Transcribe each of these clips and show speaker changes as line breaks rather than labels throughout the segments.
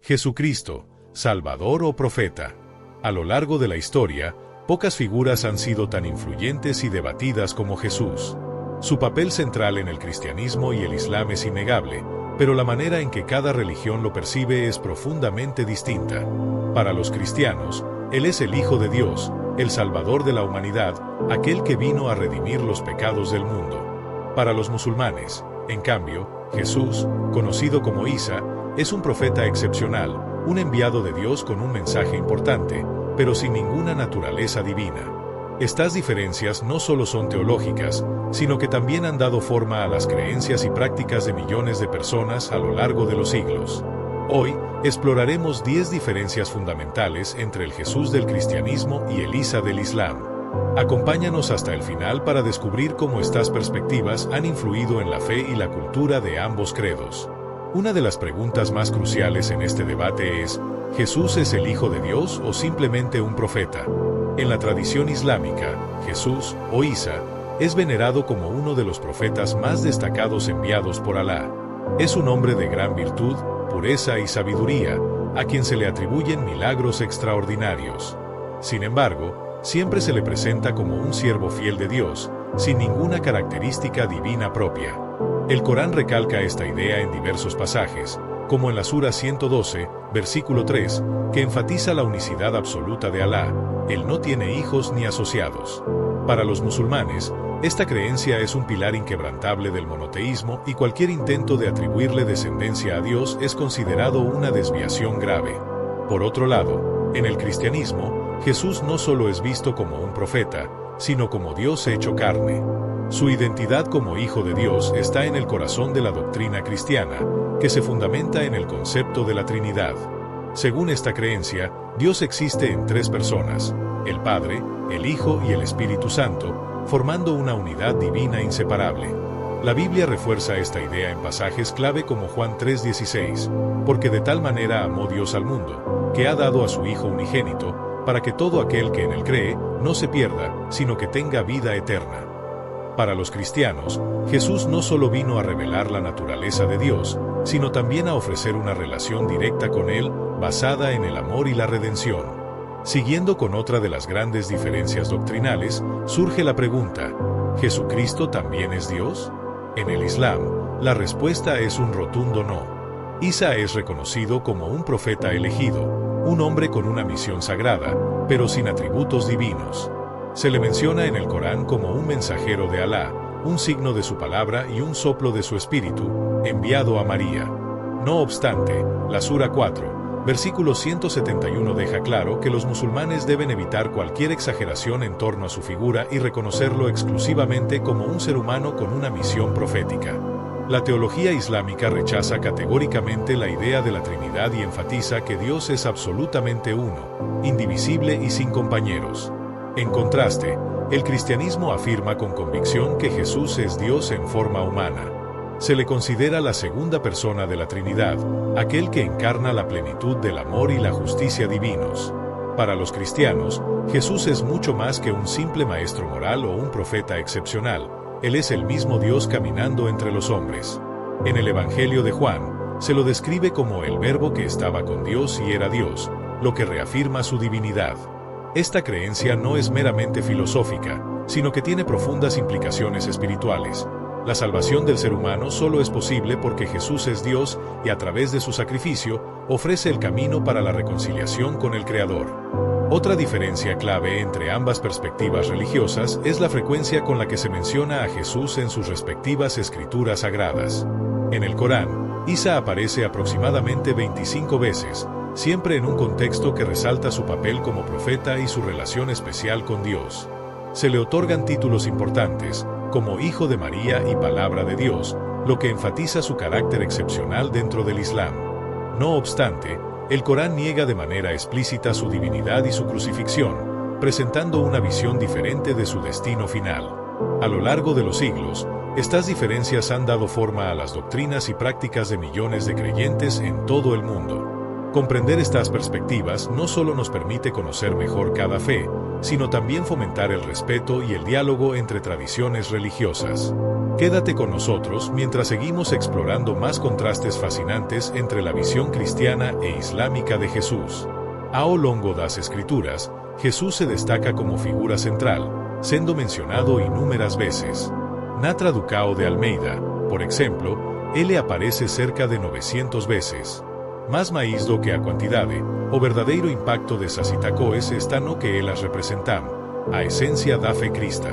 Jesucristo, Salvador o profeta. A lo largo de la historia, pocas figuras han sido tan influyentes y debatidas como Jesús. Su papel central en el cristianismo y el islam es innegable, pero la manera en que cada religión lo percibe es profundamente distinta. Para los cristianos, Él es el Hijo de Dios, el Salvador de la humanidad, aquel que vino a redimir los pecados del mundo. Para los musulmanes, en cambio, Jesús, conocido como Isa, es un profeta excepcional, un enviado de Dios con un mensaje importante, pero sin ninguna naturaleza divina. Estas diferencias no solo son teológicas, sino que también han dado forma a las creencias y prácticas de millones de personas a lo largo de los siglos. Hoy, exploraremos 10 diferencias fundamentales entre el Jesús del cristianismo y el Isa del Islam. Acompáñanos hasta el final para descubrir cómo estas perspectivas han influido en la fe y la cultura de ambos credos. Una de las preguntas más cruciales en este debate es, ¿Jesús es el Hijo de Dios o simplemente un profeta? En la tradición islámica, Jesús, o Isa, es venerado como uno de los profetas más destacados enviados por Alá. Es un hombre de gran virtud, pureza y sabiduría, a quien se le atribuyen milagros extraordinarios. Sin embargo, siempre se le presenta como un siervo fiel de Dios, sin ninguna característica divina propia. El Corán recalca esta idea en diversos pasajes, como en la Sura 112, versículo 3, que enfatiza la unicidad absoluta de Alá. Él no tiene hijos ni asociados. Para los musulmanes, esta creencia es un pilar inquebrantable del monoteísmo y cualquier intento de atribuirle descendencia a Dios es considerado una desviación grave. Por otro lado, en el cristianismo, Jesús no solo es visto como un profeta, sino como Dios hecho carne. Su identidad como Hijo de Dios está en el corazón de la doctrina cristiana, que se fundamenta en el concepto de la Trinidad. Según esta creencia, Dios existe en 3 personas, el Padre, el Hijo y el Espíritu Santo, formando una unidad divina inseparable. La Biblia refuerza esta idea en pasajes clave como Juan 3:16, porque de tal manera amó Dios al mundo, que ha dado a su Hijo unigénito, para que todo aquel que en él cree, no se pierda, sino que tenga vida eterna. Para los cristianos, Jesús no solo vino a revelar la naturaleza de Dios, sino también a ofrecer una relación directa con Él, basada en el amor y la redención. Siguiendo con otra de las grandes diferencias doctrinales, surge la pregunta, ¿Jesucristo también es Dios? En el Islam, la respuesta es un rotundo no. Isa es reconocido como un profeta elegido, un hombre con una misión sagrada, pero sin atributos divinos. Se le menciona en el Corán como un mensajero de Alá, un signo de su palabra y un soplo de su espíritu, enviado a María. No obstante, la Sura 4, versículo 171 deja claro que los musulmanes deben evitar cualquier exageración en torno a su figura y reconocerlo exclusivamente como un ser humano con una misión profética. La teología islámica rechaza categóricamente la idea de la Trinidad y enfatiza que Dios es absolutamente uno, indivisible y sin compañeros. En contraste, el cristianismo afirma con convicción que Jesús es Dios en forma humana. Se le considera la segunda persona de la Trinidad, aquel que encarna la plenitud del amor y la justicia divinos. Para los cristianos, Jesús es mucho más que un simple maestro moral o un profeta excepcional. Él es el mismo Dios caminando entre los hombres. En el Evangelio de Juan, se lo describe como el Verbo que estaba con Dios y era Dios, lo que reafirma su divinidad. Esta creencia no es meramente filosófica, sino que tiene profundas implicaciones espirituales. La salvación del ser humano solo es posible porque Jesús es Dios y a través de su sacrificio ofrece el camino para la reconciliación con el Creador. Otra diferencia clave entre ambas perspectivas religiosas es la frecuencia con la que se menciona a Jesús en sus respectivas escrituras sagradas. En el Corán, Isa aparece aproximadamente 25 veces, siempre en un contexto que resalta su papel como profeta y su relación especial con Dios. Se le otorgan títulos importantes, como Hijo de María y Palabra de Dios, lo que enfatiza su carácter excepcional dentro del Islam. No obstante, el Corán niega de manera explícita su divinidad y su crucifixión, presentando una visión diferente de su destino final. A lo largo de los siglos, estas diferencias han dado forma a las doctrinas y prácticas de millones de creyentes en todo el mundo. Comprender estas perspectivas no solo nos permite conocer mejor cada fe, sino también fomentar el respeto y el diálogo entre tradiciones religiosas. Quédate con nosotros mientras seguimos explorando más contrastes fascinantes entre la visión cristiana e islámica de Jesús. A lo longo de las Escrituras, Jesús se destaca como figura central, siendo mencionado innúmeras veces. Na traducao de Almeida, por ejemplo, él aparece cerca de 900 veces. Más maíz do que a quantidade, o verdadeiro impacto de Sasitacoes está no que elas representam, a esencia da fe crista.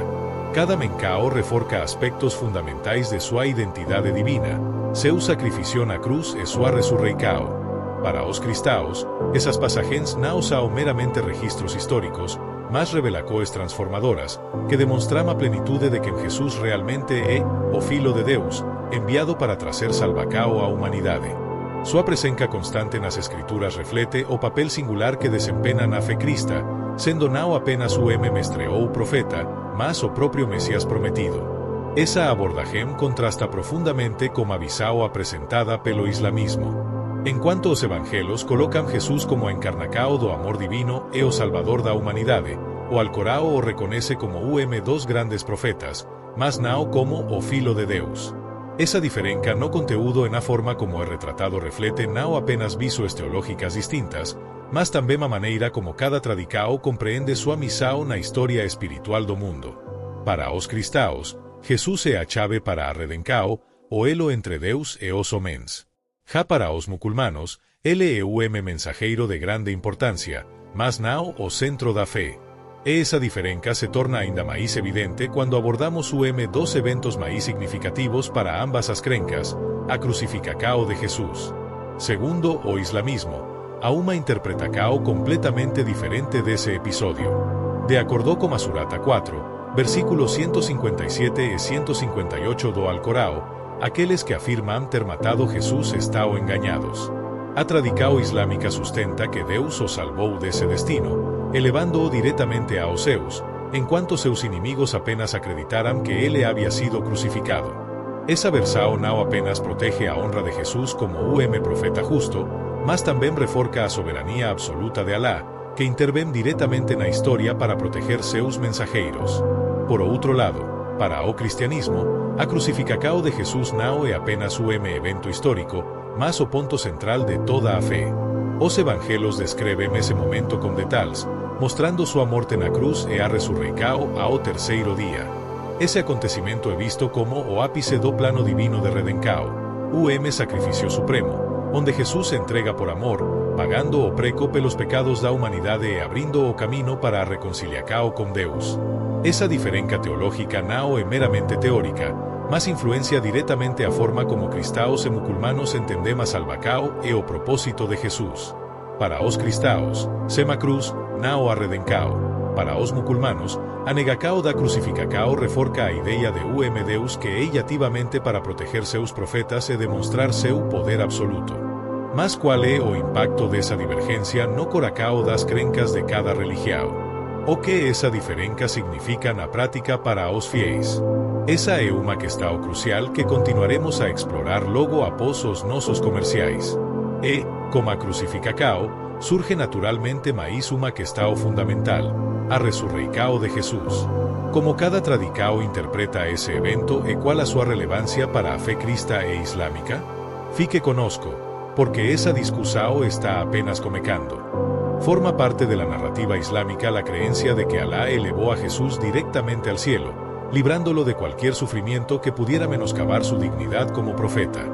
Cada mencao reforca aspectos fundamentais de sua identidade divina, seu sacrificio na cruz e sua resurreicao. Para os cristaos, esas pasagens não são meramente registros históricos, mas revelacoes transformadoras, que demonstram a plenitude de que Jesús realmente é o Filho de Deus, enviado para trazer salvacao à humanidade. Sua presença constante nas Escrituras reflete o papel singular que desempenha na fe crista, sendo não apenas o mestre ou profeta, mas o próprio Messias prometido. Essa abordagem contrasta profundamente com a visão apresentada pelo islamismo. Enquanto os evangelos colocam Jesús como encarnacao do amor divino e o salvador da humanidade, o Alcorão o reconhece como dos grandes profetas, mas não como o Filho de Deus. Esa diferencia no conteúdo en la forma como el retratado reflete no apenas visões teológicas distintas, mas también a maneira como cada tradicao compreende sua missão na historia espiritual do mundo. Para os cristaos, Jesús é a chave para a redencao, o elo entre Deus e os homens. Já para os muculmanos, ele é o mensajeiro de grande importância, mas não o centro da fe. Esa diferencia se torna ainda más evidente cuando abordamos dos eventos más significativos para ambas as crencas, a crucificacao de Jesús. Segundo o islamismo, a uma interpretacao completamente diferente desse episodio. De acordo com a Surata 4, versículos 157 e 158 do Alcorão, aqueles que afirman ter matado Jesús estão engañados. A tradicao islámica sustenta que Deus o salvou desse destino, elevando-o diretamente aos seus, enquanto seus inimigos apenas acreditaram que ele havia sido crucificado. Essa versão não apenas protege a honra de Jesús como profeta justo, mas também reforca a soberania absoluta de Alá, que intervém diretamente na história para proteger seus mensajeiros. Por outro lado, para o cristianismo, a crucificacao de Jesús não é apenas evento histórico, mas o ponto central de toda a fe. Os evangelos descrevem esse momento com detalhes, mostrando sua morte na cruz e a resurrecao ao terceiro dia. Esse acontecimento é visto como o ápice do plano divino de redencao, o sacrifício supremo, onde Jesús se entrega por amor, pagando o preço pelos pecados da humanidade e abrindo o caminho para a reconciliacao com Deus. Essa diferença teológica não é meramente teórica, mas influencia diretamente a forma como cristaos e muculmanos entendemos salvacao e o propósito de Jesús. Para os cristaos, sema cruz, não a redencao. Para os muculmanos, a negacao da crucificacao reforca a ideia de Deus que é ativamente para proteger seus profetas e demonstrar seu poder absoluto. Mas qual é o impacto dessa divergência no coracao das crencas de cada religião? O que essa diferença significa na prática para os fiéis? Essa é uma questão crucial que continuaremos a explorar logo após os nossos comerciais. E, como a crucificacao, surge naturalmente mais uma questão fundamental, a resurrecao de Jesús. Como cada tradicao interpreta esse evento e qual a sua relevância para a fe crista e islámica? Fique conosco, porque essa discussão está apenas começando. Forma parte de la narrativa islámica la creencia de que Alá elevó a Jesús directamente al cielo, librándolo de cualquier sufrimiento que pudiera menoscabar su dignidad como profeta.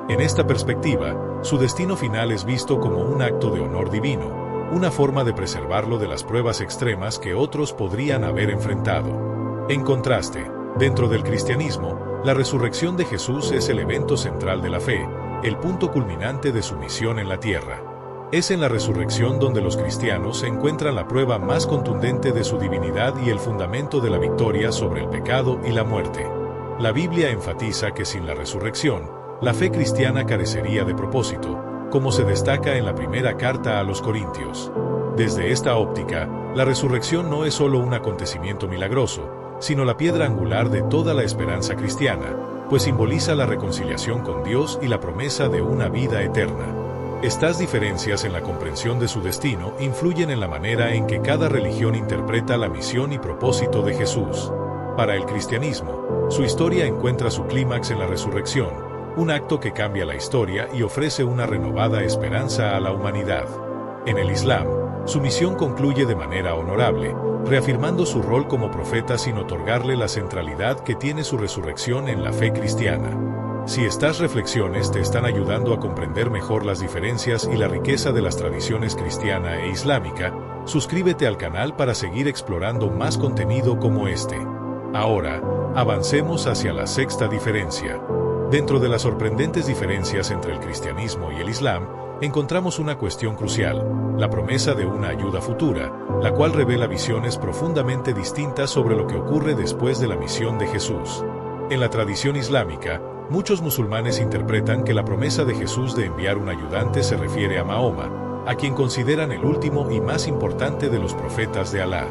En esta perspectiva, su destino final es visto como un acto de honor divino, una forma de preservarlo de las pruebas extremas que otros podrían haber enfrentado. En contraste, dentro del cristianismo, la resurrección de Jesús es el evento central de la fe, el punto culminante de su misión en la tierra. Es en la resurrección donde los cristianos encuentran la prueba más contundente de su divinidad y el fundamento de la victoria sobre el pecado y la muerte. La Biblia enfatiza que sin la resurrección, la fe cristiana carecería de propósito, como se destaca en la primera carta a los Corintios. Desde esta óptica, la resurrección no es solo un acontecimiento milagroso, sino la piedra angular de toda la esperanza cristiana, pues simboliza la reconciliación con Dios y la promesa de una vida eterna. Estas diferencias en la comprensión de su destino influyen en la manera en que cada religión interpreta la misión y propósito de Jesús. Para el cristianismo, su historia encuentra su clímax en la resurrección, un acto que cambia la historia y ofrece una renovada esperanza a la humanidad. En el Islam, su misión concluye de manera honorable, reafirmando su rol como profeta sin otorgarle la centralidad que tiene su resurrección en la fe cristiana. Si estas reflexiones te están ayudando a comprender mejor las diferencias y la riqueza de las tradiciones cristiana e islámica, suscríbete al canal para seguir explorando más contenido como este. Ahora, avancemos hacia la sexta diferencia. Dentro de las sorprendentes diferencias entre el cristianismo y el Islam, encontramos una cuestión crucial, la promesa de una ayuda futura, la cual revela visiones profundamente distintas sobre lo que ocurre después de la misión de Jesús. En la tradición islámica, muchos musulmanes interpretan que la promesa de Jesús de enviar un ayudante se refiere a Mahoma, a quien consideran el último y más importante de los profetas de Alá.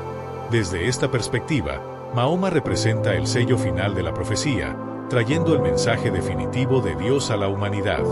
Desde esta perspectiva, Mahoma representa el sello final de la profecía, trayendo el mensaje definitivo de Dios a la humanidad.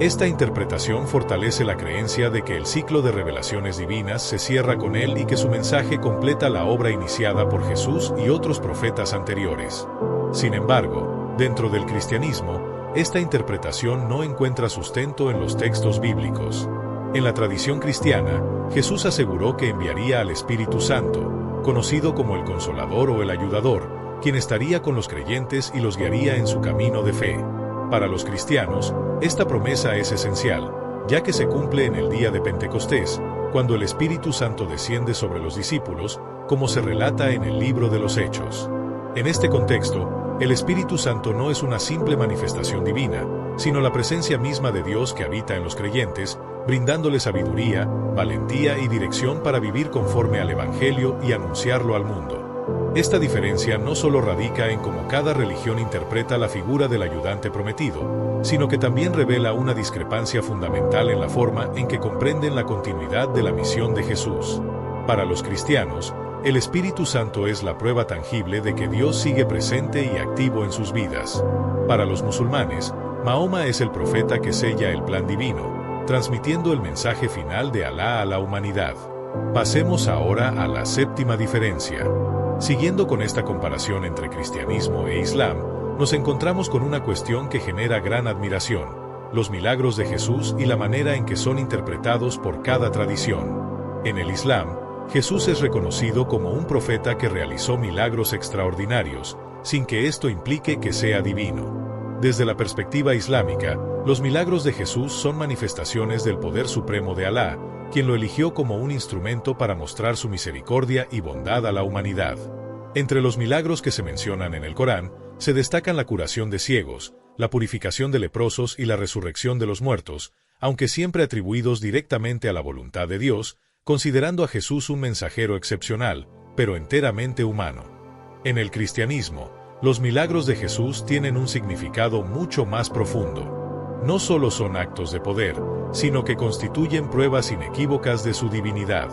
Esta interpretación fortalece la creencia de que el ciclo de revelaciones divinas se cierra con él y que su mensaje completa la obra iniciada por Jesús y otros profetas anteriores. Sin embargo, dentro del cristianismo, esta interpretación no encuentra sustento en los textos bíblicos. En la tradición cristiana, Jesús aseguró que enviaría al Espíritu Santo, conocido como el Consolador o el Ayudador, quien estaría con los creyentes y los guiaría en su camino de fe. Para los cristianos, esta promesa es esencial, ya que se cumple en el día de Pentecostés, cuando el Espíritu Santo desciende sobre los discípulos, como se relata en el libro de los Hechos. En este contexto, el Espíritu Santo no es una simple manifestación divina, sino la presencia misma de Dios que habita en los creyentes, brindándole sabiduría, valentía y dirección para vivir conforme al Evangelio y anunciarlo al mundo. Esta diferencia no solo radica en cómo cada religión interpreta la figura del ayudante prometido, sino que también revela una discrepancia fundamental en la forma en que comprenden la continuidad de la misión de Jesús. Para los cristianos, el Espíritu Santo es la prueba tangible de que Dios sigue presente y activo en sus vidas. Para los musulmanes, Mahoma es el profeta que sella el plan divino, transmitiendo el mensaje final de Alá a la humanidad. Pasemos ahora a la séptima diferencia. Siguiendo con esta comparación entre cristianismo e islam, nos encontramos con una cuestión que genera gran admiración: los milagros de Jesús y la manera en que son interpretados por cada tradición. En el Islam, Jesús es reconocido como un profeta que realizó milagros extraordinarios, sin que esto implique que sea divino. Desde la perspectiva islámica, los milagros de Jesús son manifestaciones del poder supremo de Alá, quien lo eligió como un instrumento para mostrar su misericordia y bondad a la humanidad. Entre los milagros que se mencionan en el Corán, se destacan la curación de ciegos, la purificación de leprosos y la resurrección de los muertos, aunque siempre atribuidos directamente a la voluntad de Dios, considerando a Jesús un mensajero excepcional, pero enteramente humano. En el cristianismo, los milagros de Jesús tienen un significado mucho más profundo. No solo son actos de poder, sino que constituyen pruebas inequívocas de su divinidad.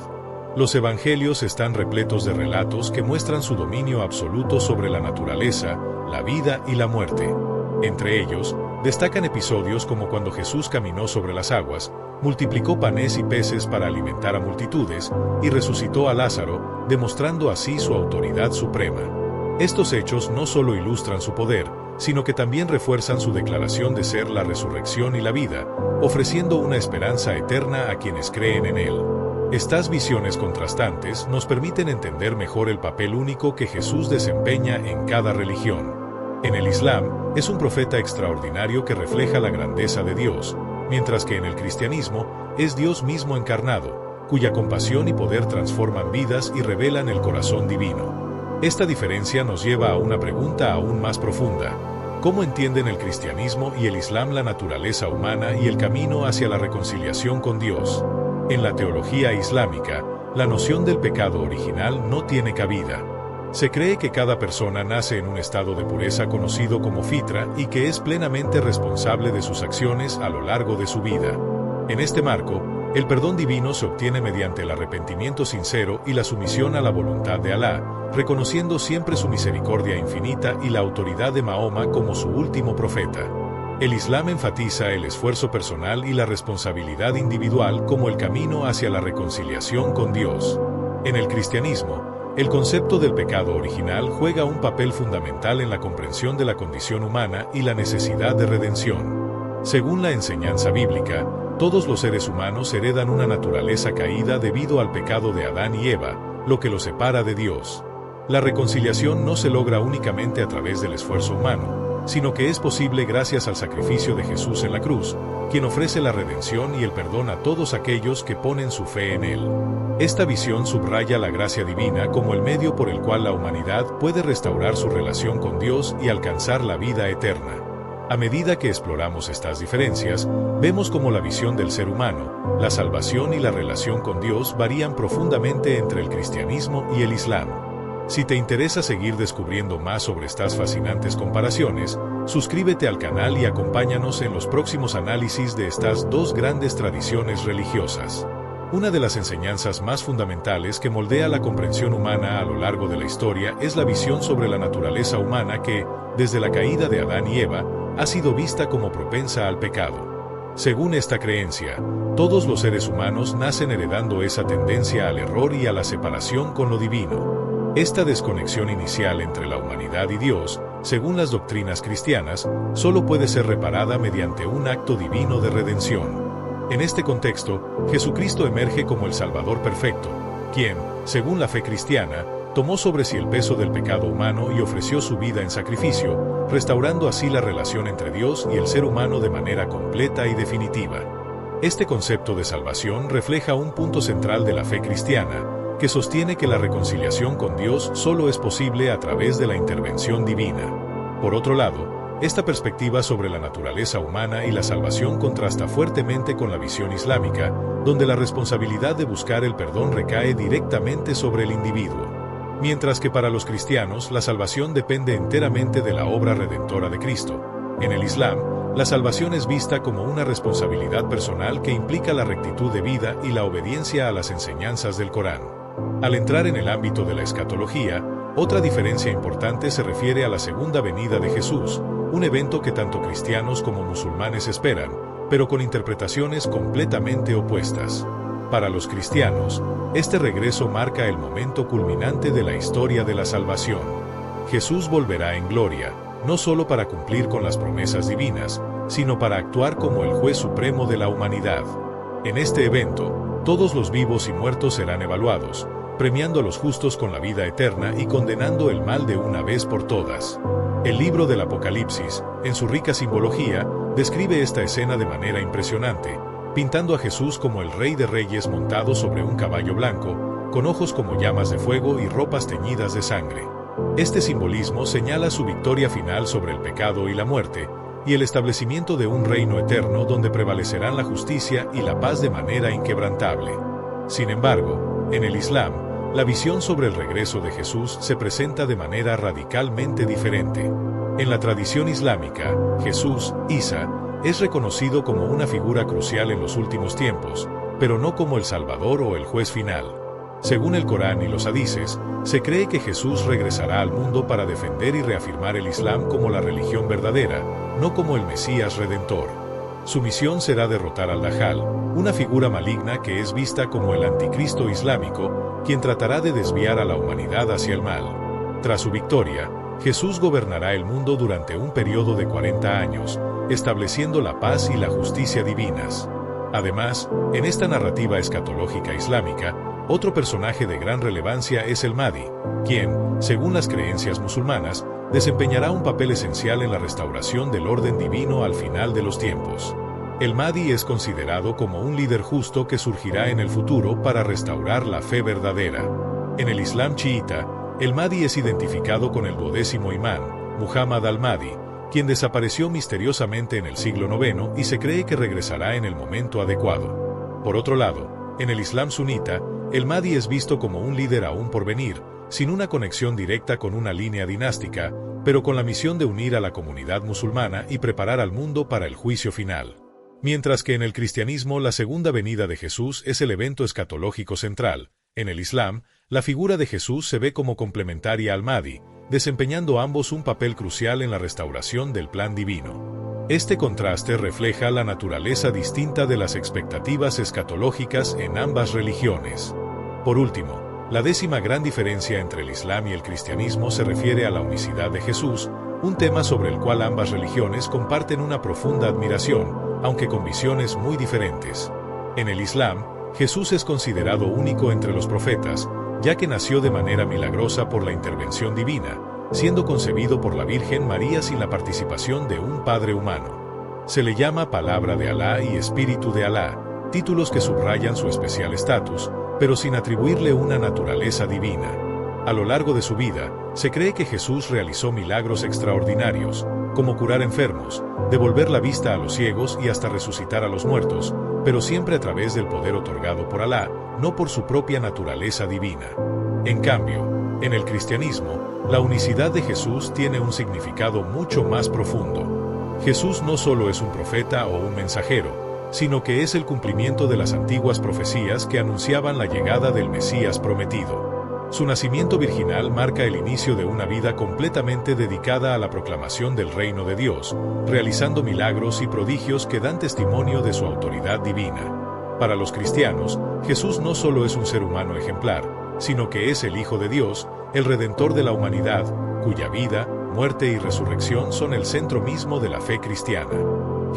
Los evangelios están repletos de relatos que muestran su dominio absoluto sobre la naturaleza, la vida y la muerte. Entre ellos, destacan episodios como cuando Jesús caminó sobre las aguas, multiplicó panes y peces para alimentar a multitudes, y resucitó a Lázaro, demostrando así su autoridad suprema. Estos hechos no solo ilustran su poder, sino que también refuerzan su declaración de ser la resurrección y la vida, ofreciendo una esperanza eterna a quienes creen en él. Estas visiones contrastantes nos permiten entender mejor el papel único que Jesús desempeña en cada religión. En el Islam, es un profeta extraordinario que refleja la grandeza de Dios, mientras que en el cristianismo, es Dios mismo encarnado, cuya compasión y poder transforman vidas y revelan el corazón divino. Esta diferencia nos lleva a una pregunta aún más profunda: ¿cómo entienden el cristianismo y el Islam la naturaleza humana y el camino hacia la reconciliación con Dios? En la teología islámica, la noción del pecado original no tiene cabida. Se cree que cada persona nace en un estado de pureza conocido como fitra y que es plenamente responsable de sus acciones a lo largo de su vida. En este marco, el perdón divino se obtiene mediante el arrepentimiento sincero y la sumisión a la voluntad de Alá, reconociendo siempre su misericordia infinita y la autoridad de Mahoma como su último profeta. El Islam enfatiza el esfuerzo personal y la responsabilidad individual como el camino hacia la reconciliación con Dios. En el cristianismo, el concepto del pecado original juega un papel fundamental en la comprensión de la condición humana y la necesidad de redención. Según la enseñanza bíblica, todos los seres humanos heredan una naturaleza caída debido al pecado de Adán y Eva, lo que los separa de Dios. La reconciliación no se logra únicamente a través del esfuerzo humano, sino que es posible gracias al sacrificio de Jesús en la cruz, quien ofrece la redención y el perdón a todos aquellos que ponen su fe en Él. Esta visión subraya la gracia divina como el medio por el cual la humanidad puede restaurar su relación con Dios y alcanzar la vida eterna. A medida que exploramos estas diferencias, vemos cómo la visión del ser humano, la salvación y la relación con Dios varían profundamente entre el cristianismo y el Islam. Si te interesa seguir descubriendo más sobre estas fascinantes comparaciones, suscríbete al canal y acompáñanos en los próximos análisis de estas dos grandes tradiciones religiosas. Una de las enseñanzas más fundamentales que moldea la comprensión humana a lo largo de la historia es la visión sobre la naturaleza humana que, desde la caída de Adán y Eva, ha sido vista como propensa al pecado. Según esta creencia, todos los seres humanos nacen heredando esa tendencia al error y a la separación con lo divino. Esta desconexión inicial entre la humanidad y Dios, según las doctrinas cristianas, solo puede ser reparada mediante un acto divino de redención. En este contexto, Jesucristo emerge como el Salvador perfecto, quien, según la fe cristiana, tomó sobre sí el peso del pecado humano y ofreció su vida en sacrificio, restaurando así la relación entre Dios y el ser humano de manera completa y definitiva. Este concepto de salvación refleja un punto central de la fe cristiana, que sostiene que la reconciliación con Dios solo es posible a través de la intervención divina. Por otro lado, esta perspectiva sobre la naturaleza humana y la salvación contrasta fuertemente con la visión islámica, donde la responsabilidad de buscar el perdón recae directamente sobre el individuo. Mientras que para los cristianos la salvación depende enteramente de la obra redentora de Cristo. En el Islam, la salvación es vista como una responsabilidad personal que implica la rectitud de vida y la obediencia a las enseñanzas del Corán. Al entrar en el ámbito de la escatología, otra diferencia importante se refiere a la segunda venida de Jesús, un evento que tanto cristianos como musulmanes esperan, pero con interpretaciones completamente opuestas. Para los cristianos, este regreso marca el momento culminante de la historia de la salvación. Jesús volverá en gloria, no solo para cumplir con las promesas divinas, sino para actuar como el juez supremo de la humanidad. En este evento, todos los vivos y muertos serán evaluados, premiando a los justos con la vida eterna y condenando el mal de una vez por todas. El libro del Apocalipsis, en su rica simbología, describe esta escena de manera impresionante, pintando a Jesús como el Rey de Reyes montado sobre un caballo blanco, con ojos como llamas de fuego y ropas teñidas de sangre. Este simbolismo señala su victoria final sobre el pecado y la muerte, y el establecimiento de un reino eterno donde prevalecerán la justicia y la paz de manera inquebrantable. Sin embargo, en el Islam, la visión sobre el regreso de Jesús se presenta de manera radicalmente diferente. En la tradición islámica, Jesús, Isa, es reconocido como una figura crucial en los últimos tiempos, pero no como el Salvador o el juez final. Según el Corán y los hadices, se cree que Jesús regresará al mundo para defender y reafirmar el Islam como la religión verdadera, no como el Mesías Redentor. Su misión será derrotar al Dajjal, una figura maligna que es vista como el anticristo islámico, quien tratará de desviar a la humanidad hacia el mal. Tras su victoria, Jesús gobernará el mundo durante un periodo de 40 años, estableciendo la paz y la justicia divinas. Además, en esta narrativa escatológica islámica, otro personaje de gran relevancia es el Mahdi, quien, según las creencias musulmanas, desempeñará un papel esencial en la restauración del orden divino al final de los tiempos. El Mahdi es considerado como un líder justo que surgirá en el futuro para restaurar la fe verdadera. En el Islam chiita, el Mahdi es identificado con el 12º imán, Muhammad al-Mahdi, quien desapareció misteriosamente en el siglo IX y se cree que regresará en el momento adecuado. Por otro lado, en el Islam sunita, el Mahdi es visto como un líder aún por venir, sin una conexión directa con una línea dinástica, pero con la misión de unir a la comunidad musulmana y preparar al mundo para el juicio final. Mientras que en el cristianismo la segunda venida de Jesús es el evento escatológico central, en el Islam, la figura de Jesús se ve como complementaria al Mahdi, desempeñando ambos un papel crucial en la restauración del plan divino. Este contraste refleja la naturaleza distinta de las expectativas escatológicas en ambas religiones. Por último, la décima gran diferencia entre el Islam y el cristianismo se refiere a la unicidad de Jesús, un tema sobre el cual ambas religiones comparten una profunda admiración, aunque con visiones muy diferentes. En el Islam, Jesús es considerado único entre los profetas, ya que nació de manera milagrosa por la intervención divina, siendo concebido por la Virgen María sin la participación de un padre humano. Se le llama Palabra de Alá y Espíritu de Alá, títulos que subrayan su especial estatus, pero sin atribuirle una naturaleza divina. A lo largo de su vida, se cree que Jesús realizó milagros extraordinarios, como curar enfermos, devolver la vista a los ciegos y hasta resucitar a los muertos, pero siempre a través del poder otorgado por Alá, no por su propia naturaleza divina. En cambio, en el cristianismo, la unicidad de Jesús tiene un significado mucho más profundo. Jesús no solo es un profeta o un mensajero, sino que es el cumplimiento de las antiguas profecías que anunciaban la llegada del Mesías prometido. Su nacimiento virginal marca el inicio de una vida completamente dedicada a la proclamación del reino de Dios, realizando milagros y prodigios que dan testimonio de su autoridad divina. Para los cristianos, Jesús no solo es un ser humano ejemplar, sino que es el Hijo de Dios, el Redentor de la humanidad, cuya vida, muerte y resurrección son el centro mismo de la fe cristiana.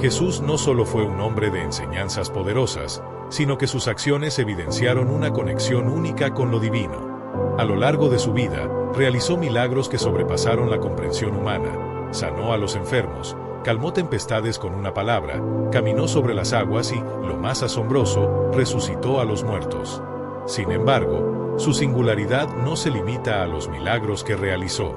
Jesús no solo fue un hombre de enseñanzas poderosas, sino que sus acciones evidenciaron una conexión única con lo divino. A lo largo de su vida, realizó milagros que sobrepasaron la comprensión humana, sanó a los enfermos, calmó tempestades con una palabra, caminó sobre las aguas y, lo más asombroso, resucitó a los muertos. Sin embargo, su singularidad no se limita a los milagros que realizó.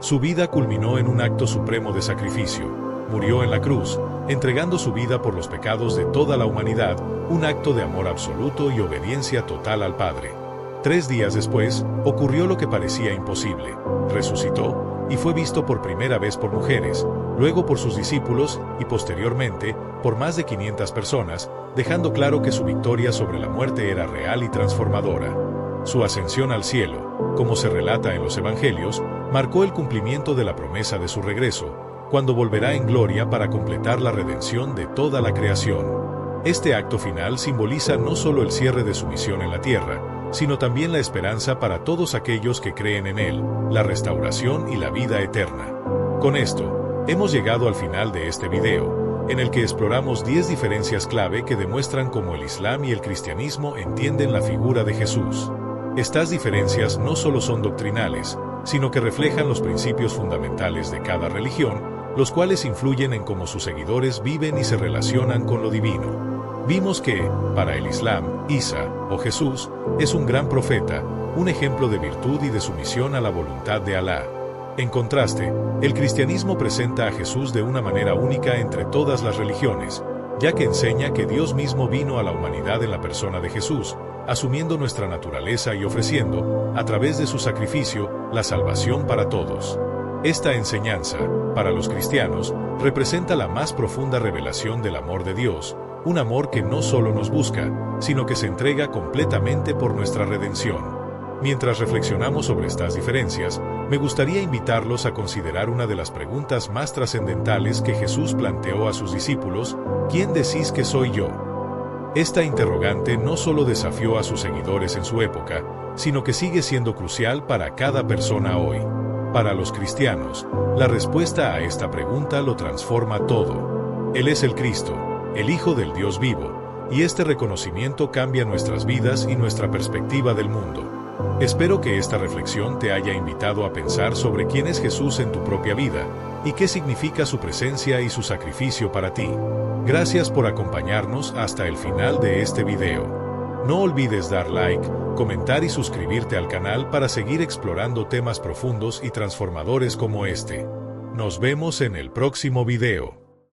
Su vida culminó en un acto supremo de sacrificio. Murió en la cruz, entregando su vida por los pecados de toda la humanidad, un acto de amor absoluto y obediencia total al Padre. 3 días después, ocurrió lo que parecía imposible. Resucitó, y fue visto por primera vez por mujeres, luego por sus discípulos, y posteriormente, por más de 500 personas, dejando claro que su victoria sobre la muerte era real y transformadora. Su ascensión al cielo, como se relata en los Evangelios, marcó el cumplimiento de la promesa de su regreso, cuando volverá en gloria para completar la redención de toda la creación. Este acto final simboliza no solo el cierre de su misión en la tierra, sino también la esperanza para todos aquellos que creen en Él, la restauración y la vida eterna. Con esto, hemos llegado al final de este video, en el que exploramos 10 diferencias clave que demuestran cómo el Islam y el cristianismo entienden la figura de Jesús. Estas diferencias no solo son doctrinales, sino que reflejan los principios fundamentales de cada religión, los cuales influyen en cómo sus seguidores viven y se relacionan con lo divino. Vimos que, para el Islam, Isa, o Jesús, es un gran profeta, un ejemplo de virtud y de sumisión a la voluntad de Alá. En contraste, el cristianismo presenta a Jesús de una manera única entre todas las religiones, ya que enseña que Dios mismo vino a la humanidad en la persona de Jesús, asumiendo nuestra naturaleza y ofreciendo, a través de su sacrificio, la salvación para todos. Esta enseñanza, para los cristianos, representa la más profunda revelación del amor de Dios, un amor que no solo nos busca, sino que se entrega completamente por nuestra redención. Mientras reflexionamos sobre estas diferencias, me gustaría invitarlos a considerar una de las preguntas más trascendentales que Jesús planteó a sus discípulos: ¿quién decís que soy yo? Esta interrogante no solo desafió a sus seguidores en su época, sino que sigue siendo crucial para cada persona hoy. Para los cristianos, la respuesta a esta pregunta lo transforma todo. Él es el Cristo, el Hijo del Dios vivo, y este reconocimiento cambia nuestras vidas y nuestra perspectiva del mundo. Espero que esta reflexión te haya invitado a pensar sobre quién es Jesús en tu propia vida, y qué significa su presencia y su sacrificio para ti. Gracias por acompañarnos hasta el final de este video. No olvides dar like, comentar y suscribirte al canal para seguir explorando temas profundos y transformadores como este. Nos vemos en el próximo video.